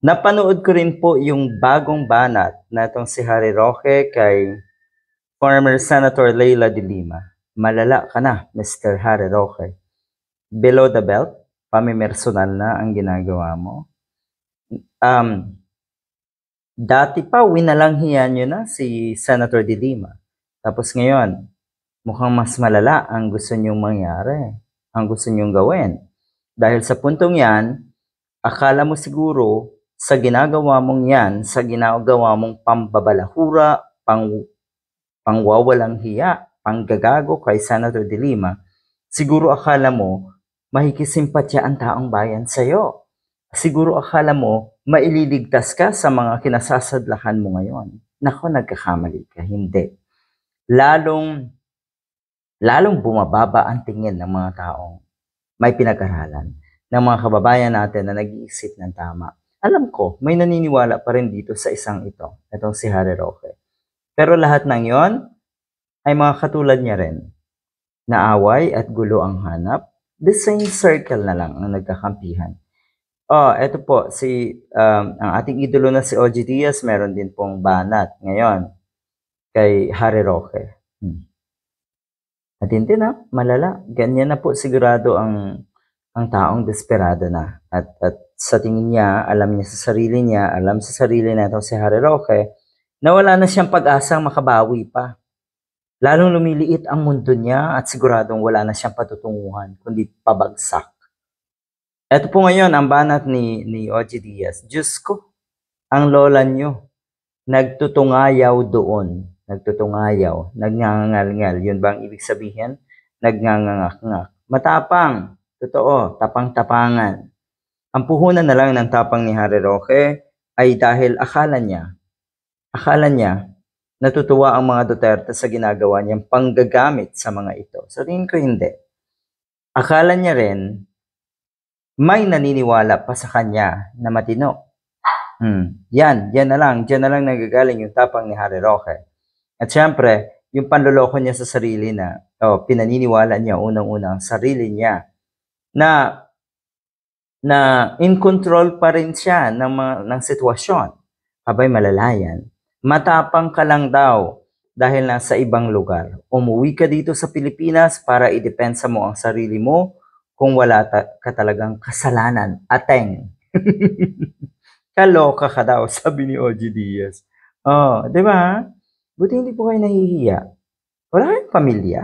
Napanood ko rin po yung bagong banat na itong si Harry Roque kay former Senator Leila de Lima. Malala ka na, Mr. Harry Roque. Below the belt, pamimersonal na ang ginagawa mo. Dati pa, winalanghiyan nyo na si Senator de Lima. Tapos ngayon, mukhang mas malala ang gusto nyong mangyari, ang gusto nyong gawin. Dahil sa puntong yan, akala mo siguro sa ginagawa mong yan, sa ginagawa mong pambabalahura, pangwawalang hiya, panggagago kay Senator de Lima, siguro akala mo mahikisimpatya ang taong bayan sa'yo. Siguro akala mo maililigtas ka sa mga kinasasadlakan mo ngayon. Nako, nagkakamali ka. Hindi. Lalong bumababa ang tingin ng mga taong may pinag-aralan, ng mga kababayan natin na nag-iisip ng tama. Alam ko, may naniniwala pa rin dito sa isang itong si Harry Roque. Pero lahat ng yon ay mga katulad niya rin, na away at gulo ang hanap, the same circle na lang ang nagkakampihan. Eto po, ang ating idolo na si OG Diaz, meron din pong banat ngayon kay Harry Roque. Matindi na, malala. Ganyan na po sigurado ang taong desperado na. At sa tingin niya, alam niya sa sarili niya, alam sa sarili na itong si Harry Roque, na wala na siyang pag-asang makabawi pa. Lalong lumiliit ang mundo niya at siguradong wala na siyang patutunguhan, kundi pabagsak. Ito po ngayon ang banat ni OG Diaz. Diyos ko, ang lola niyo, nagtutungayaw doon. Nagtutungayaw, nagngangangal-ngal. Yun ba ang ibig sabihin? Nagnganganak-ngak. Matapang, totoo, tapang-tapangan. Ang puhunan na lang ng tapang ni Harry Roque ay dahil akala niya, natutuwa ang mga Duterte sa ginagawa niyang panggagamit sa mga ito. Sa tingin ko hindi. Akala niya rin, may naniniwala pa sa kanya na matino. Yan na lang nagagaling yung tapang ni Harry Roque. At syempre, yung panloloko niya sa sarili na, pinaniniwala niya unang-una ang sarili niya na in control pa rin siya ng sitwasyon. Abay, malalayan. Matapang ka lang daw dahil nasa ibang lugar. Umuwi ka dito sa Pilipinas para idepensa mo ang sarili mo kung wala ka talagang kasalanan. Ateng. Kaloka ka daw, sabi ni OG Diaz. Di ba? Buti hindi po kayo nahihiya. Wala kayong pamilya?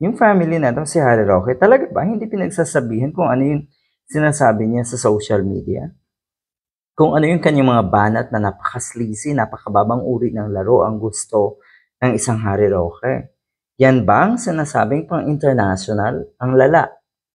Yung family na itong si Harry Roque, talaga ba hindi pinagsasabihin kung ano yung sinasabi niya sa social media? Kung ano yung kanyang mga banat na napaka-sleazy, napakababang uri ng laro ang gusto ng isang Harry Roque? Yan ba ang sinasabing pang international? Ang lala.